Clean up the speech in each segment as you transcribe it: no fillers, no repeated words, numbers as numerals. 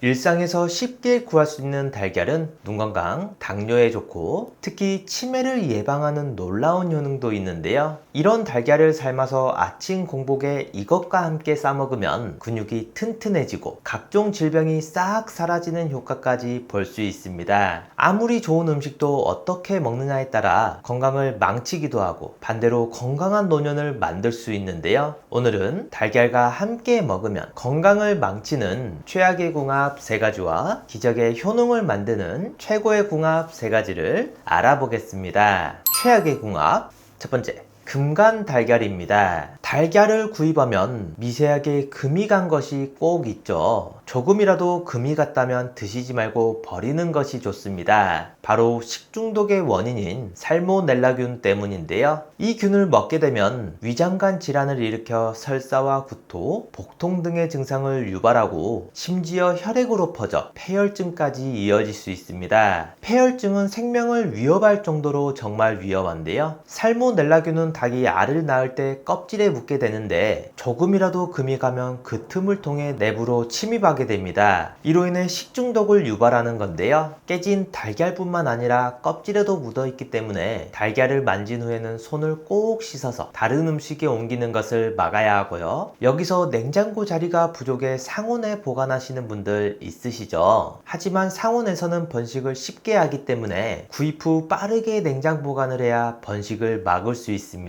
일상에서 쉽게 구할 수 있는 달걀은 눈 건강, 당뇨에 좋고 특히 치매를 예방하는 놀라운 효능도 있는데요. 이런 달걀을 삶아서 아침 공복에 이것과 함께 싸먹으면 근육이 튼튼해지고 각종 질병이 싹 사라지는 효과까지 볼 수 있습니다. 아무리 좋은 음식도 어떻게 먹느냐에 따라 건강을 망치기도 하고 반대로 건강한 노년을 만들 수 있는데요. 오늘은 달걀과 함께 먹으면 건강을 망치는 최악의 궁합 3가지와 기적의 효능을 만드는 최고의 궁합 3가지를 알아보겠습니다. 최악의 궁합 첫 번째, 금간 달걀입니다. 달걀을 구입하면 미세하게 금이 간 것이 꼭 있죠. 조금이라도 금이 갔다면 드시지 말고 버리는 것이 좋습니다. 바로 식중독의 원인인 살모넬라균 때문인데요. 이 균을 먹게 되면 위장관 질환을 일으켜 설사와 구토, 복통 등의 증상을 유발하고 심지어 혈액으로 퍼져 폐혈증까지 이어질 수 있습니다. 폐혈증은 생명을 위협할 정도로 정말 위험한데요. 살모넬라균은 닭이 알을 낳을 때 껍질에 묻게 되는데 조금이라도 금이 가면 그 틈을 통해 내부로 침입하게 됩니다. 이로 인해 식중독을 유발하는 건데요. 깨진 달걀뿐만 아니라 껍질에도 묻어있기 때문에 달걀을 만진 후에는 손을 꼭 씻어서 다른 음식에 옮기는 것을 막아야 하고요. 여기서 냉장고 자리가 부족해 상온에 보관하시는 분들 있으시죠? 하지만 상온에서는 번식을 쉽게 하기 때문에 구입 후 빠르게 냉장 보관을 해야 번식을 막을 수 있습니다.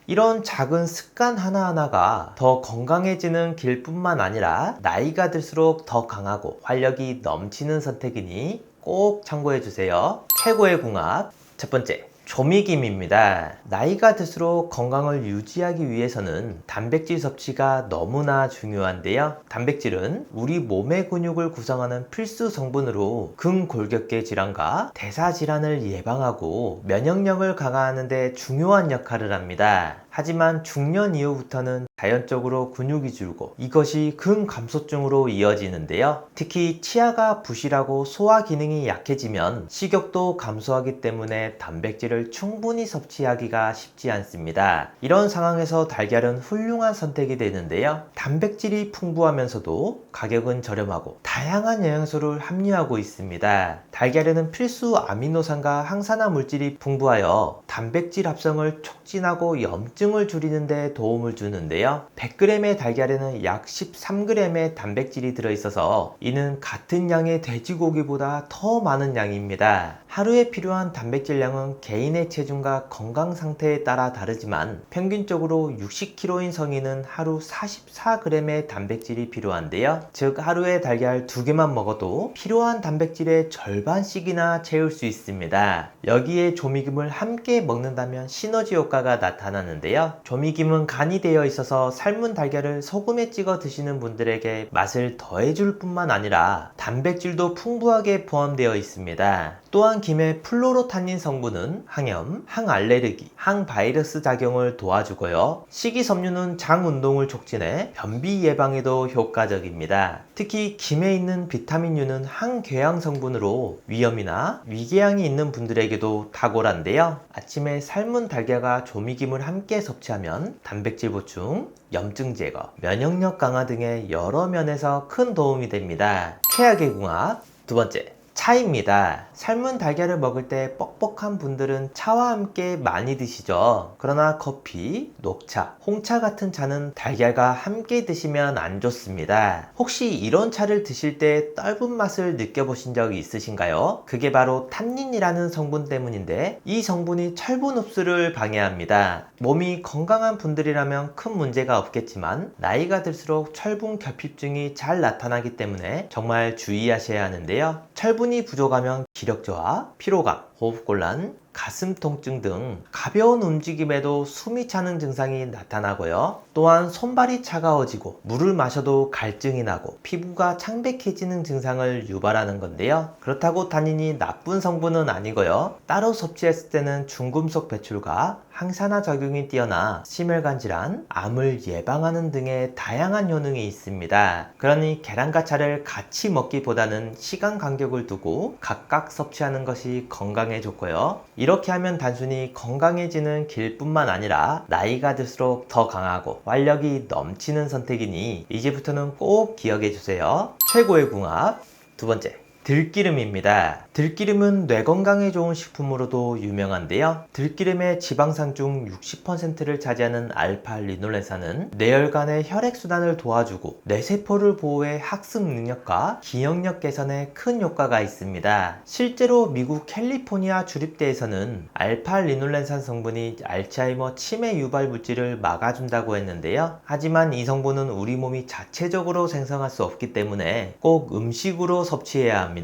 이런 작은 습관 하나하나가 더 건강해지는 길뿐만 아니라 나이가 들수록 더 강하고 활력이 넘치는 선택이니 꼭 참고해주세요. 최고의 궁합 첫 번째, 조미김입니다. 나이가 들수록 건강을 유지하기 위해서는 단백질 섭취가 너무나 중요한데요. 단백질은 우리 몸의 근육을 구성하는 필수 성분으로 근골격계 질환과 대사 질환을 예방하고 면역력을 강화하는 데 중요한 역할을 합니다. 하지만 중년 이후부터는 자연적으로 근육이 줄고 이것이 근감소증으로 이어지는데요. 특히 치아가 부실하고 소화 기능이 약해지면 식욕도 감소하기 때문에 단백질을 충분히 섭취하기가 쉽지 않습니다. 이런 상황에서 달걀은 훌륭한 선택이 되는데요. 단백질이 풍부하면서도 가격은 저렴하고 다양한 영양소를 함유하고 있습니다. 달걀에는 필수 아미노산과 항산화 물질이 풍부하여 단백질 합성을 촉진하고 염증을 줄이는 데 도움을 주는데요. 100g의 달걀에는 약 13g의 단백질이 들어있어서 이는 같은 양의 돼지고기보다 더 많은 양입니다. 하루에 필요한 단백질량은 개인의 체중과 건강 상태에 따라 다르지만 평균적으로 60kg인 성인은 하루 44g의 단백질이 필요한데요. 즉 하루에 달걀 2개만 먹어도 필요한 단백질의 절반씩이나 채울 수 있습니다. 여기에 조미김을 함께 먹는다면 시너지 효과가 나타나는데요. 조미김은 간이 되어 있어서 삶은 달걀을 소금에 찍어 드시는 분들에게 맛을 더해줄 뿐만 아니라 단백질도 풍부하게 포함되어 있습니다. 또한 김의 플로로타닌 성분은 항염, 항알레르기, 항바이러스 작용을 도와주고요. 식이섬유는 장 운동을 촉진해 변비 예방에도 효과적입니다. 특히 김에 있는 비타민유는 항궤양 성분으로 위염이나 위궤양이 있는 분들에게도 탁월한데요. 아침에 삶은 달걀과 조미김을 함께 섭취하면 단백질 보충, 염증 제거, 면역력 강화 등의 여러 면에서 큰 도움이 됩니다. 최악의 궁합 두 번째, 차입니다. 삶은 달걀을 먹을 때 뻑뻑한 분들은 차와 함께 많이 드시죠. 그러나 커피, 녹차, 홍차 같은 차는 달걀과 함께 드시면 안 좋습니다. 혹시 이런 차를 드실 때 떫은 맛을 느껴보신 적이 있으신가요? 그게 바로 탄닌이라는 성분 때문인데 이 성분이 철분 흡수를 방해합니다. 몸이 건강한 분들이라면 큰 문제가 없겠지만 나이가 들수록 철분 결핍증이 잘 나타나기 때문에 정말 주의하셔야 하는데요. 철분이 부족하면 기력 저하, 피로감, 호흡곤란, 가슴 통증 등 가벼운 움직임에도 숨이 차는 증상이 나타나고요. 또한 손발이 차가워지고 물을 마셔도 갈증이 나고 피부가 창백해지는 증상을 유발하는 건데요. 그렇다고 탄닌이 나쁜 성분은 아니고요. 따로 섭취했을 때는 중금속 배출과 항산화 작용이 뛰어나 심혈관 질환, 암을 예방하는 등의 다양한 효능이 있습니다. 그러니 계란과 차를 같이 먹기보다는 시간 간격을 두고 각각 섭취하는 것이 건강에 좋고요. 이렇게 하면 단순히 건강해지는 길뿐만 아니라 나이가 들수록 더 강하고 활력이 넘치는 선택이니 이제부터는 꼭 기억해 주세요. 최고의 궁합 두 번째, 들기름입니다. 들기름은 뇌 건강에 좋은 식품으로도 유명한데요. 들기름의 지방산 중 60%를 차지하는 알파-리놀렌산은 뇌혈관의 혈액순환을 도와주고 뇌세포를 보호해 학습 능력과 기억력 개선에 큰 효과가 있습니다. 실제로 미국 캘리포니아 주립대에서는 알파-리놀렌산 성분이 알츠하이머 치매 유발 물질을 막아준다고 했는데요. 하지만 이 성분은 우리 몸이 자체적으로 생성할 수 없기 때문에 꼭 음식으로 섭취해야 합니다.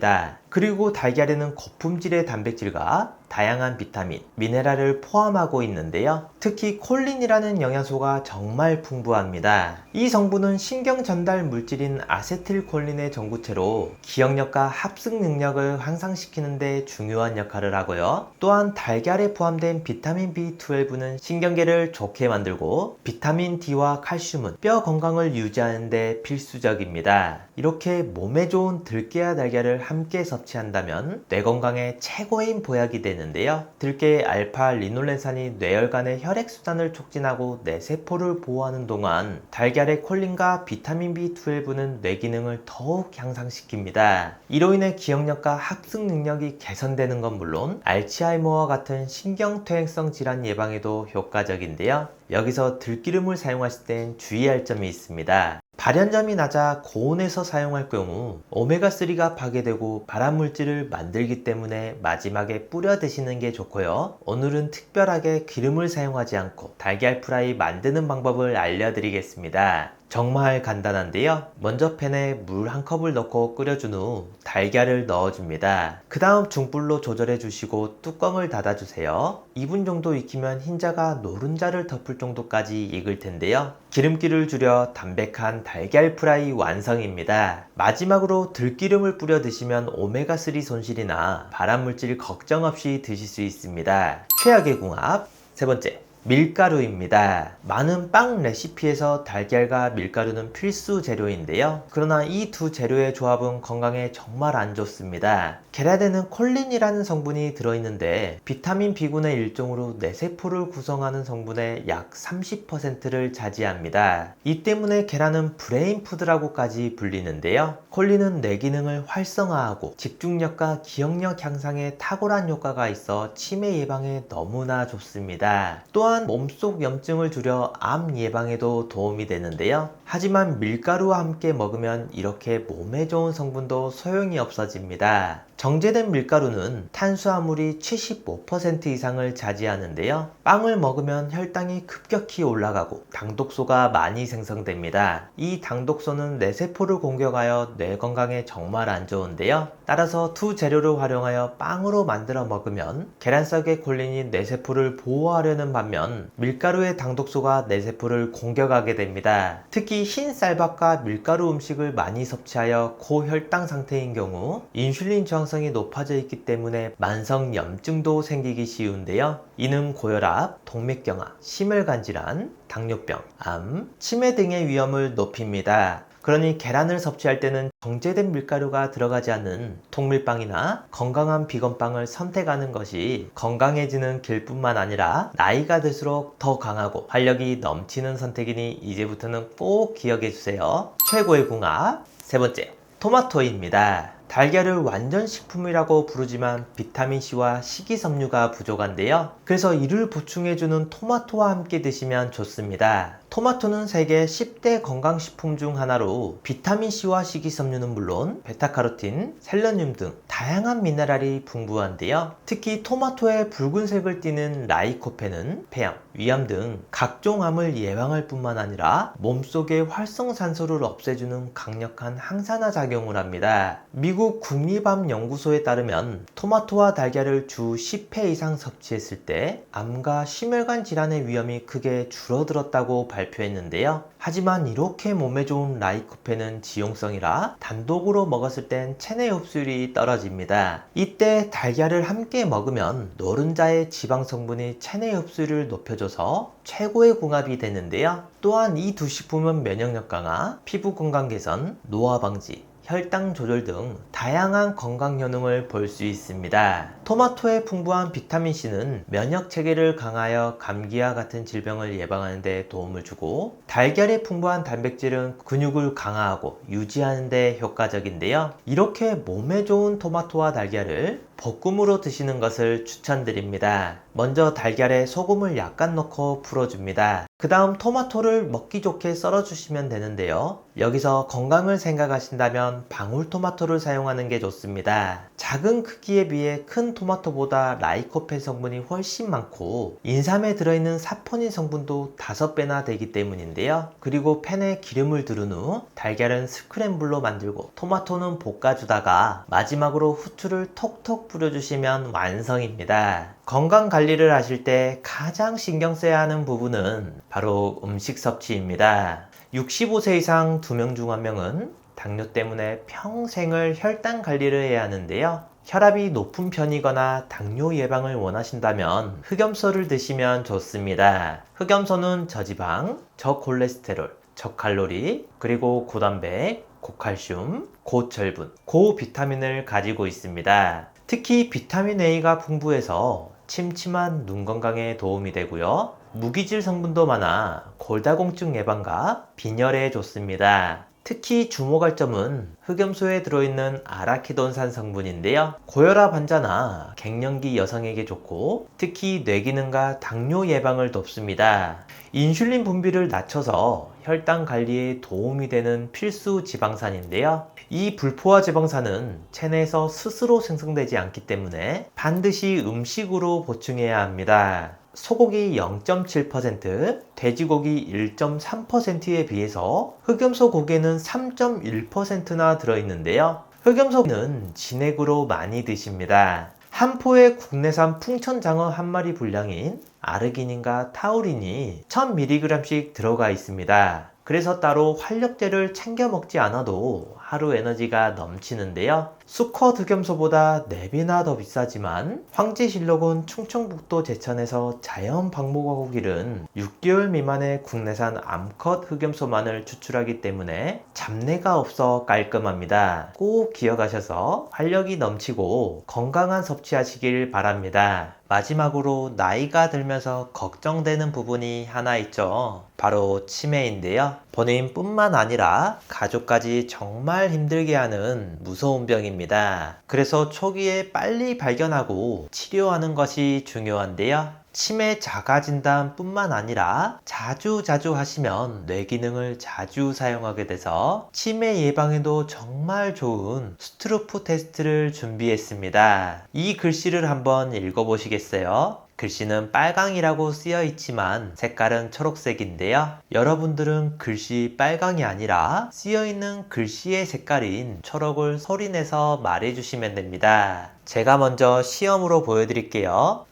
그리고 달걀에는 거품질의 단백질과 다양한 비타민, 미네랄을 포함하고 있는데요. 특히 콜린이라는 영양소가 정말 풍부합니다. 이 성분은 신경 전달 물질인 아세틸콜린의 전구체로 기억력과 합숙 능력을 향상시키는 데 중요한 역할을 하고요. 또한 달걀에 포함된 비타민 B12는 신경계를 좋게 만들고 비타민 D와 칼슘은 뼈 건강을 유지하는 데 필수적입니다. 이렇게 몸에 좋은 들깨와 달걀을 함께 섭취한다면 뇌 건강에 최고인 보약이 되는데요. 들깨의 알파-리놀렌산이 뇌혈관의 혈액순환을 촉진하고 뇌세포를 보호하는 동안 달걀의 콜린과 비타민 B12는 뇌 기능을 더욱 향상시킵니다. 이로 인해 기억력과 학습 능력이 개선되는 건 물론 알츠하이머와 같은 신경퇴행성 질환 예방에도 효과적인데요. 여기서 들기름을 사용하실 땐 주의할 점이 있습니다. 발연점이 낮아 고온에서 사용할 경우 오메가3가 파괴되고 발암물질을 만들기 때문에 마지막에 뿌려 드시는 게 좋고요. 오늘은 특별하게 기름을 사용하지 않고 달걀 프라이 만드는 방법을 알려드리겠습니다. 정말 간단한데요. 먼저 팬에 물 한 컵을 넣고 끓여준 후 달걀을 넣어줍니다. 그 다음 중불로 조절해 주시고 뚜껑을 닫아주세요. 2분 정도 익히면 흰자가 노른자를 덮을 정도까지 익을 텐데요. 기름기를 줄여 담백한 달걀 프라이 완성입니다. 마지막으로 들기름을 뿌려 드시면 오메가3 손실이나 발암물질 걱정 없이 드실 수 있습니다. 최악의 궁합. 세 번째, 밀가루입니다. 많은 빵 레시피에서 달걀과 밀가루는 필수 재료인데요. 그러나 이 두 재료의 조합은 건강에 정말 안 좋습니다. 계란에는 콜린이라는 성분이 들어있는데 비타민 B군의 일종으로 뇌세포를 구성하는 성분의 약 30%를 차지합니다. 이 때문에 계란은 브레인푸드라고까지 불리는데요. 콜린은 뇌 기능을 활성화하고 집중력과 기억력 향상에 탁월한 효과가 있어 치매 예방에 너무나 좋습니다. 또한 몸속 염증을 줄여 암 예방에도 도움이 되는데요. 하지만 밀가루와 함께 먹으면 이렇게 몸에 좋은 성분도 소용이 없어집니다. 정제된 밀가루는 탄수화물이 75% 이상을 차지하는데요. 빵을 먹으면 혈당이 급격히 올라가고 당독소가 많이 생성됩니다. 이 당독소는 뇌세포를 공격하여 뇌 건강에 정말 안 좋은데요. 따라서 두 재료를 활용하여 빵으로 만들어 먹으면 계란석의 콜린이 뇌세포를 보호하려는 반면 밀가루의 당독소가 뇌세포를 공격하게 됩니다. 특히 흰 쌀밥과 밀가루 음식을 많이 섭취하여 고혈당 상태인 경우 인슐린 저항성이 높아져 있기 때문에 만성 염증도 생기기 쉬운데요. 이는 고혈압, 동맥경화, 심혈관 질환, 당뇨병, 암, 치매 등의 위험을 높입니다. 그러니 계란을 섭취할 때는 정제된 밀가루가 들어가지 않는 통밀빵이나 건강한 비건빵을 선택하는 것이 건강해지는 길뿐만 아니라 나이가 들수록 더 강하고 활력이 넘치는 선택이니 이제부터는 꼭 기억해 주세요. 최고의 궁합. 세 번째, 토마토입니다. 달걀을 완전 식품이라고 부르지만 비타민C와 식이섬유가 부족한데요. 그래서 이를 보충해주는 토마토와 함께 드시면 좋습니다. 토마토는 세계 10대 건강식품 중 하나로 비타민C와 식이섬유는 물론 베타카로틴, 셀레늄 등 다양한 미네랄이 풍부한데요. 특히 토마토의 붉은색을 띠는 라이코펜은 폐암, 위암 등 각종 암을 예방할 뿐만 아니라 몸속의 활성산소를 없애주는 강력한 항산화 작용을 합니다. 미국 국립암연구소에 따르면 토마토와 달걀을 주 10회 이상 섭취했을 때 암과 심혈관 질환의 위험이 크게 줄어들었다고 발표했는데요. 하지만 이렇게 몸에 좋은 라이코펜은 지용성이라 단독으로 먹었을 땐 체내 흡수율이 떨어집니다. 이때 달걀을 함께 먹으면 노른자의 지방 성분이 체내 흡수율을 높여줘서 최고의 궁합이 되는데요. 또한 이 두 식품은 면역력 강화, 피부 건강 개선, 노화 방지, 혈당 조절 등 다양한 건강 효능을 볼 수 있습니다. 토마토에 풍부한 비타민C는 면역 체계를 강하여 감기와 같은 질병을 예방하는 데 도움을 주고, 달걀에 풍부한 단백질은 근육을 강화하고 유지하는 데 효과적인데요. 이렇게 몸에 좋은 토마토와 달걀을 볶음으로 드시는 것을 추천드립니다. 먼저 달걀에 소금을 약간 넣고 풀어줍니다. 그 다음 토마토를 먹기 좋게 썰어 주시면 되는데요. 여기서 건강을 생각하신다면 방울토마토를 사용하는 게 좋습니다. 작은 크기에 비해 큰 토마토보다 라이코펜 성분이 훨씬 많고, 인삼에 들어있는 사포닌 성분도 5배나 되기 때문인데요. 그리고 팬에 기름을 두른 후 달걀은 스크램블로 만들고 토마토는 볶아주다가 마지막으로 후추를 톡톡 뿌려주시면 완성입니다. 건강 관리를 하실 때 가장 신경 써야 하는 부분은 바로 음식 섭취입니다. 65세 이상 2명 중 1명은 당뇨 때문에 평생을 혈당 관리를 해야 하는데요. 혈압이 높은 편이거나 당뇨 예방을 원하신다면 흑염소를 드시면 좋습니다. 흑염소는 저지방, 저콜레스테롤, 저칼로리, 그리고 고단백, 고칼슘, 고철분, 고비타민을 가지고 있습니다. 특히 비타민 A가 풍부해서 침침한 눈 건강에 도움이 되고요. 무기질 성분도 많아 골다공증 예방과 빈혈에 좋습니다. 특히 주목할 점은 흑염소에 들어있는 아라키돈산 성분인데요. 고혈압 환자나 갱년기 여성에게 좋고, 특히 뇌기능과 당뇨 예방을 돕습니다. 인슐린 분비를 낮춰서 혈당 관리에 도움이 되는 필수 지방산인데요. 이 불포화 지방산은 체내에서 스스로 생성되지 않기 때문에 반드시 음식으로 보충해야 합니다. 소고기 0.7%, 돼지고기 1.3%에 비해서 흑염소 고기에는 3.1%나 들어있는데요. 흑염소는 진액으로 많이 드십니다. 한 포의 국내산 풍천장어 한 마리 분량인 아르기닌과 타우린이 1000mg씩 들어가 있습니다. 그래서 따로 활력제를 챙겨 먹지 않아도 하루 에너지가 넘치는데요. 수컷 흑염소보다 4배나 더 비싸지만 황제실록은 충청북도 제천에서 자연 방목하고 기른 6개월 미만의 국내산 암컷 흑염소만을 추출하기 때문에 잡내가 없어 깔끔합니다. 꼭 기억하셔서 활력이 넘치고 건강한 섭취하시길 바랍니다. 마지막으로 나이가 들면서 걱정되는 부분이 하나 있죠. 바로 치매인데요. 본인뿐만 아니라 가족까지 정말 힘들게 하는 무서운 병입니다. 그래서 초기에 빨리 발견하고 치료하는 것이 중요한데요. 치매 자가진단 뿐만 아니라 자주 하시면 뇌기능을 자주 사용하게 돼서 치매 예방에도 정말 좋은 스트루프 테스트를 준비했습니다. 이 글씨를 한번 읽어보시겠어요? 글씨는 빨강이라고 쓰여 있지만 색깔은 초록색인데요. 여러분들은 글씨 빨강이 아니라 쓰여 있는 글씨의 색깔인 초록을 소리내서 말해주시면 됩니다. 제가 먼저 시험으로 보여드릴게요.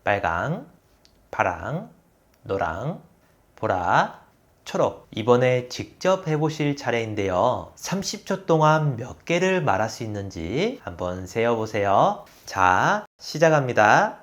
빨강, 파랑, 노랑, 보라, 초록. 이번에 직접 해보실 차례인데요. 30초 동안 몇 개를 말할 수 있는지 한번 세어보세요. 자, 시작합니다.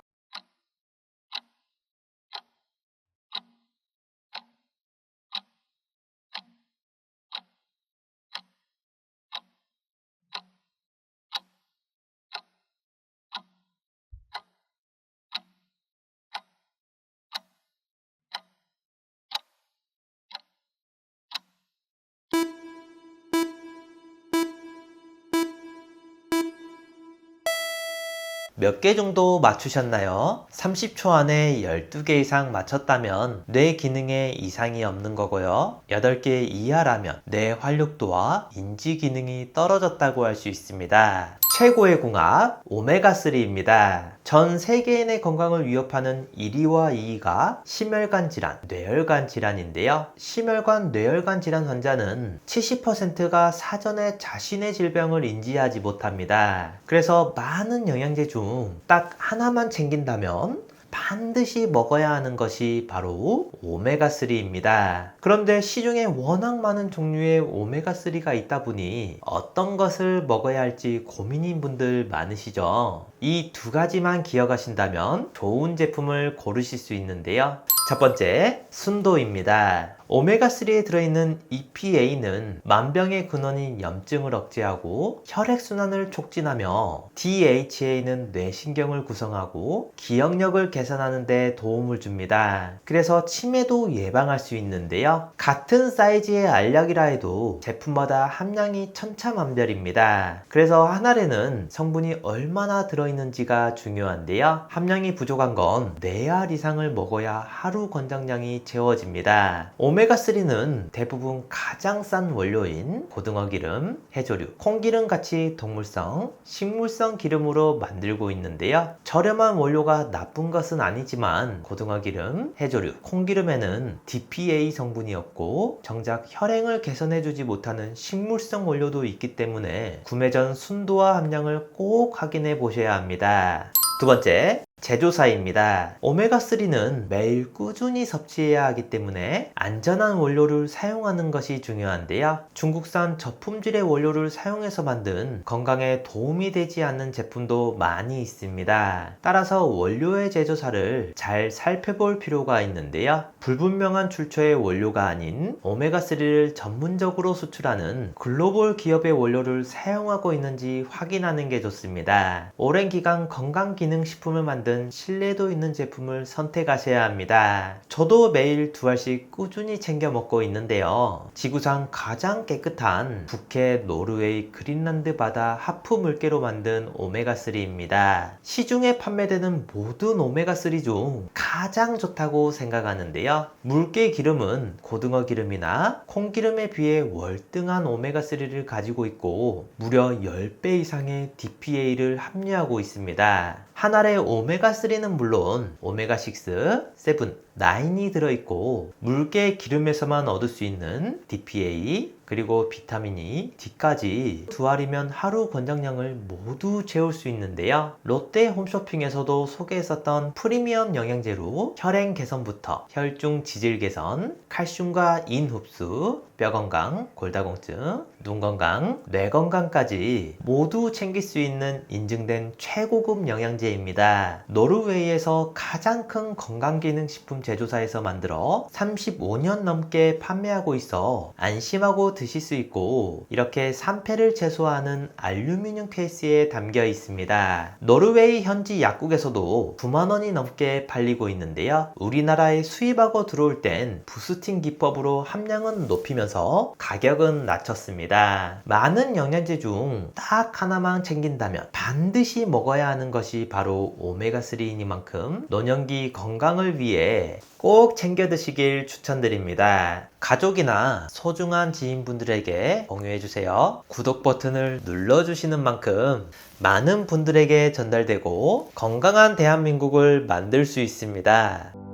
몇 개 정도 맞추셨나요? 30초 안에 12개 이상 맞췄다면 뇌 기능에 이상이 없는 거고요. 8개 이하라면 뇌 활력도와 인지 기능이 떨어졌다고 할 수 있습니다. 최고의 궁합 오메가3입니다. 전 세계인의 건강을 위협하는 1위와 2위가 심혈관 질환, 뇌혈관 질환인데요. 심혈관, 뇌혈관 질환 환자는 70%가 사전에 자신의 질병을 인지하지 못합니다. 그래서 많은 영양제 중 딱 하나만 챙긴다면 반드시 먹어야 하는 것이 바로 오메가3입니다. 그런데 시중에 워낙 많은 종류의 오메가3가 있다 보니 어떤 것을 먹어야 할지 고민인 분들 많으시죠? 이 두 가지만 기억하신다면 좋은 제품을 고르실 수 있는데요. 첫 번째, 순도입니다. 오메가3에 들어있는 EPA는 만병의 근원인 염증을 억제하고 혈액순환을 촉진하며 DHA는 뇌신경을 구성하고 기억력을 개선하는 데 도움을 줍니다. 그래서 치매도 예방할 수 있는데요. 같은 사이즈의 알약이라 해도 제품마다 함량이 천차만별입니다. 그래서 한 알에는 성분이 얼마나 들어있는지가 중요한데요. 함량이 부족한 건 4알 이상을 먹어야 하루 권장량이 채워집니다. 오메가3는 대부분 가장 싼 원료인 고등어 기름, 해조류, 콩기름 같이 동물성, 식물성 기름으로 만들고 있는데요. 저렴한 원료가 나쁜 것은 아니지만 고등어 기름, 해조류, 콩기름에는 DPA 성분이 없고 정작 혈행을 개선해주지 못하는 식물성 원료도 있기 때문에 구매 전 순도와 함량을 꼭 확인해 보셔야 합니다. 두 번째, 제조사입니다. 오메가3는 매일 꾸준히 섭취해야 하기 때문에 안전한 원료를 사용하는 것이 중요한데요. 중국산 저품질의 원료를 사용해서 만든 건강에 도움이 되지 않는 제품도 많이 있습니다. 따라서 원료의 제조사를 잘 살펴볼 필요가 있는데요. 불분명한 출처의 원료가 아닌 오메가3를 전문적으로 수출하는 글로벌 기업의 원료를 사용하고 있는지 확인하는 게 좋습니다. 오랜 기간 건강기능식품을 만든 신뢰도 있는 제품을 선택하셔야 합니다. 저도 매일 2알씩 꾸준히 챙겨 먹고 있는데요. 지구상 가장 깨끗한 북해, 노르웨이, 그린란드 바다 하프 물개로 만든 오메가3입니다. 시중에 판매되는 모든 오메가3 중 가장 좋다고 생각하는데요. 물개 기름은 고등어 기름이나 콩기름에 비해 월등한 오메가3를 가지고 있고 무려 10배 이상의 DPA를 함유하고 있습니다. 한 알의 오메가3는 물론 오메가6, 7, 9이 들어있고 물개 기름에서만 얻을 수 있는 DPA 그리고 비타민 E, D까지 2알이면 하루 권장량을 모두 채울 수 있는데요. 롯데 홈쇼핑에서도 소개했었던 프리미엄 영양제로 혈행 개선부터 혈중 지질 개선, 칼슘과 인 흡수, 뼈 건강, 골다공증, 눈 건강, 뇌 건강까지 모두 챙길 수 있는 인증된 최고급 영양제입니다. 노르웨이에서 가장 큰 건강기능식품 제조사에서 만들어 35년 넘게 판매하고 있어 안심하고 드실 수 있고 이렇게 산패를 최소화하는 알루미늄 케이스에 담겨 있습니다. 노르웨이 현지 약국에서도 9만 원이 넘게 팔리고 있는데요. 우리나라에 수입하고 들어올 땐 부스팅 기법으로 함량은 높이면서 가격은 낮췄습니다. 많은 영양제 중 딱 하나만 챙긴다면 반드시 먹어야 하는 것이 바로 오메가3이니만큼 노년기 건강을 위해 꼭 챙겨 드시길 추천드립니다. 가족이나 소중한 지인분들에게 공유해주세요. 구독 버튼을 눌러주시는 만큼 많은 분들에게 전달되고 건강한 대한민국을 만들 수 있습니다.